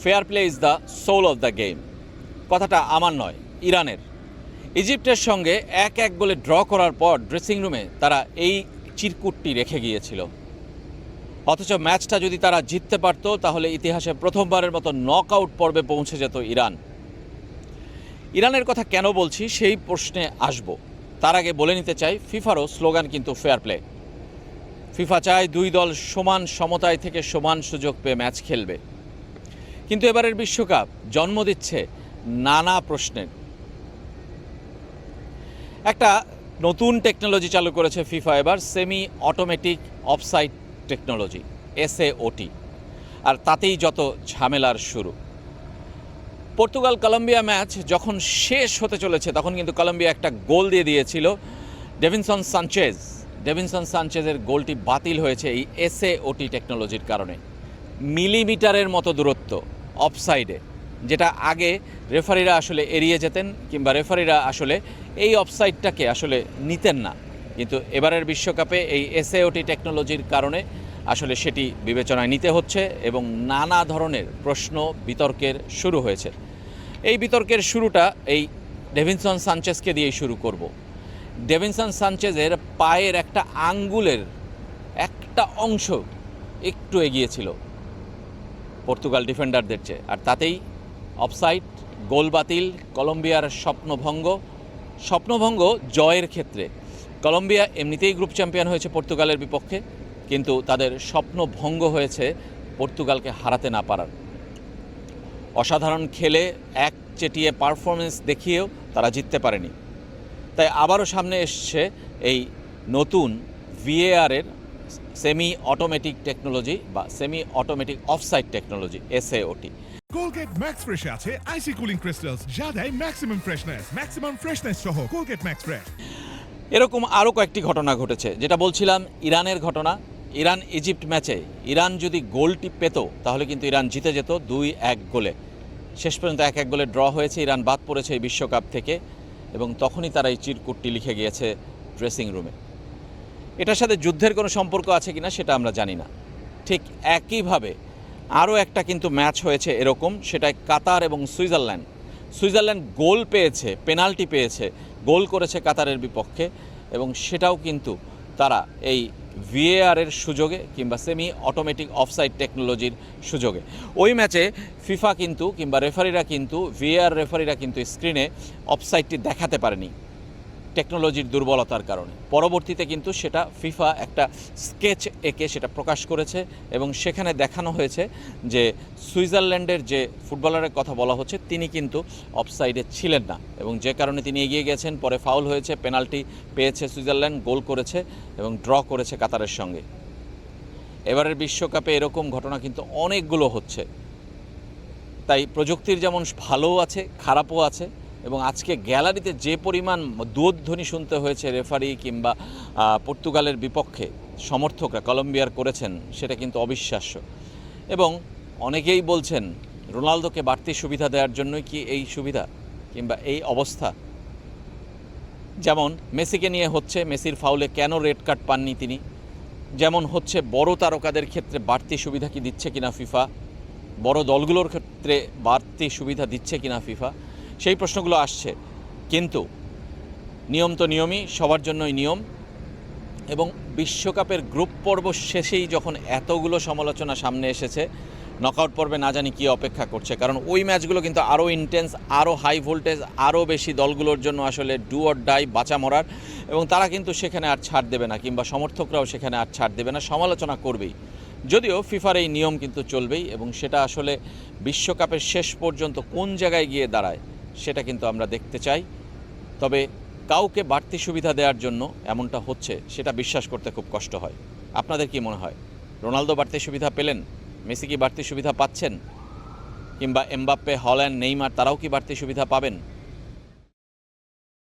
Fair play is the soul of the game, কথাটা আমার নয়, ইরানের। ইজিপ্টের সঙ্গে 1-1 গোলে ড্র করার পর ড্রেসিং রুমে তারা এই চিরকুটটি রেখে গিয়েছিল। অথচ ম্যাচটা যদি তারা জিততে পারত তাহলে ইতিহাসে প্রথমবারের মতো নকআউট পর্বে পৌঁছে যেত ইরান। ইরানের কথা কেন বলছি সেই প্রশ্নে আসব, তার আগে বলে নিতে চাই ফিফারও স্লোগান কিন্তু ফেয়ার প্লে। ফিফা চায় দুই দল সমান সমতায় থেকে সমান সুযোগ পেয়ে ম্যাচ খেলবে। কিন্তু এবারের বিশ্বকাপ জন্ম দিচ্ছে নানা প্রশ্নের। একটা নতুন টেকনোলজি চালু করেছে ফিফা এবার, semi automatic offside technology, SAOT, আর তাতেই যত ঝামেলার শুরু। পর্তুগাল কলম্বিয়া ম্যাচ যখন শেষ হতে চলেছে তখন কিন্তু কলম্বিয়া একটা গোল দিয়ে দিয়েছিল ডেভিনসন সানচেজের গোলটি বাতিল হয়েছে এই SAOT টেকনোলজির কারণে। মিলিমিটারের মতো দূরত্ব অফসাইডে, যেটা আগে রেফারিরা আসলে এড়িয়ে যেতেন কিংবা রেফারিরা আসলে এই অফসাইডটাকে আসলে নিতেন না, কিন্তু এবারের বিশ্বকাপে এই SAOT টেকনোলজির কারণে আসলে সেটি বিবেচনায় নিতে হচ্ছে এবং নানা ধরনের প্রশ্ন বিতর্কের শুরু হয়েছে। এই বিতর্কের শুরুটা এই ডেভিনসন সানচেজকে দিয়েই শুরু করব। ডেভিনসন সানচেজের পায়ের একটা আঙ্গুলের একটা অংশ একটু এগিয়েছিল পর্তুগাল ডিফেন্ডারদের চেয়ে, আর তাতেই অফসাইড, গোল বাতিল, কলম্বিয়ার স্বপ্নভঙ্গ জয়ের ক্ষেত্রে। কলম্বিয়া এমনিতেই গ্রুপ চ্যাম্পিয়ন হয়েছে পর্তুগালের বিপক্ষে, কিন্তু তাদের স্বপ্নভঙ্গ হয়েছে পর্তুগালকে হারাতে না পারার। অসাধারণ খেলে একচেটিয়ে পারফরমেন্স দেখিয়েও তারা জিততে পারেনি। তাই আবারও সামনে এসছে এই নতুন VAR-এর সেমি অটোমেটিক টেকনোলজি বা semi automatic offside technology, SAOT। Colgate Max ফ্রেশে আছে আইসি কুলিং ক্রিস্টালস, যা দেয় ম্যাক্সিমাম ফ্রেশনেস সহ কোলগেট ম্যাক্স ফ্রেশ। এরকম আরও কয়েকটি ঘটনা ঘটেছে, যেটা বলছিলাম ইরানের ঘটনা। ইরান ইজিপ্ট ম্যাচে ইরান যদি গোলটি পেত তাহলে কিন্তু ইরান জিতে যেত 2-1 গোলে। শেষ পর্যন্ত 1-1 গোলে ড্র হয়েছে, ইরান বাদ পড়েছে এই বিশ্বকাপ থেকে, এবং তখনই তারা এই চিরকুটটি লিখে গিয়েছে ড্রেসিং রুমে। এটার সাথে যুদ্ধের কোনো সম্পর্ক আছে কিনা সেটা আমরা জানি না। ঠিক একইভাবে আরও একটা কিন্তু ম্যাচ হয়েছে এরকম, সেটা কাতার এবং সুইজারল্যান্ড গোল পেয়েছে, পেনাল্টি পেয়েছে, গোল করেছে কাতারের বিপক্ষে, এবং সেটাও কিন্তু তারা এই VAR-এর সুযোগে কিংবা সেমি অটোমেটিক অফসাইড টেকনোলজির সুযোগে। ওই ম্যাচে ফিফা কিন্তু কিংবা রেফারিরা কিন্তু VAR রেফারিরা কিন্তু স্ক্রিনে অফসাইডটি দেখাতে পারেনি টেকনোলজির দুর্বলতার কারণে। পরবর্তীতে কিন্তু সেটা ফিফা একটা স্কেচ এঁকে সেটা প্রকাশ করেছে এবং সেখানে দেখানো হয়েছে যে সুইজারল্যান্ডের যে ফুটবলারের কথা বলা হচ্ছে তিনি কিন্তু অফসাইডে ছিলেন না, এবং যে কারণে তিনি এগিয়ে গেছেন। পরে ফাউল হয়েছে, পেনাল্টি পেয়েছে সুইজারল্যান্ড, গোল করেছে এবং ড্র করেছে কাতারের সঙ্গে। এবারের বিশ্বকাপে এরকম ঘটনা কিন্তু অনেকগুলো হচ্ছে। তাই প্রযুক্তির যেমন ভালোও আছে খারাপও আছে, এবং আজকে গ্যালারিতে যে পরিমাণ দুধ্বনি শুনতে হয়েছে রেফারি কিংবা পর্তুগালের বিপক্ষে সমর্থকরা কলম্বিয়ার করেছেন সেটা কিন্তু অবিশ্বাস্য। এবং অনেকেই বলছেন রোনালদোকে বাড়তি সুবিধা দেওয়ার জন্যই কি এই সুবিধা কিংবা এই অবস্থা। যেমন মেসিকে নিয়ে হচ্ছে, মেসির ফাউলে কেন রেড কার্ড পাননি তিনি, যেমন হচ্ছে বড় তারকাদের ক্ষেত্রে বাড়তি সুবিধা কি দিচ্ছে কিনা ফিফা, বড় দলগুলোর ক্ষেত্রে বাড়তি সুবিধা দিচ্ছে কিনা ফিফা, সেই প্রশ্নগুলো আসছে। কিন্তু নিয়ম তো নিয়মই, সবার জন্যই নিয়ম। এবং বিশ্বকাপের গ্রুপ পর্ব শেষেই যখন এতগুলো সমালোচনা সামনে এসেছে, নকআউট পর্বে না জানি কী অপেক্ষা করছে, কারণ ওই ম্যাচগুলো কিন্তু আরও ইন্টেন্স, আরও হাই ভোল্টেজ, আরও বেশি দলগুলোর জন্য আসলে ডু অর ডাই, বাঁচা মরার, এবং তারা কিন্তু সেখানে আর ছাড় দেবে না কিংবা সমর্থকরাও সেখানে আর ছাড় দেবে না, সমালোচনা করবেই। যদিও ফিফার এই নিয়ম কিন্তু চলবেই, এবং সেটা আসলে বিশ্বকাপের শেষ পর্যন্ত কোন জায়গায় গিয়ে দাঁড়ায় সেটা কিন্তু আমরা দেখতে চাই। তবে কাউকে বাড়তি সুবিধা দেওয়ার জন্য এমনটা হচ্ছে সেটা বিশ্বাস করতে খুব কষ্ট হয়। আপনাদের কি মনে হয়, রোনালদো বাড়তি সুবিধা পেলেন, মেসি কি বাড়তি সুবিধা পাচ্ছেন, কিংবা এমবাপ্পে, হল্যান্ড, নেইমার তারাও কি বাড়তি সুবিধা পাবেন?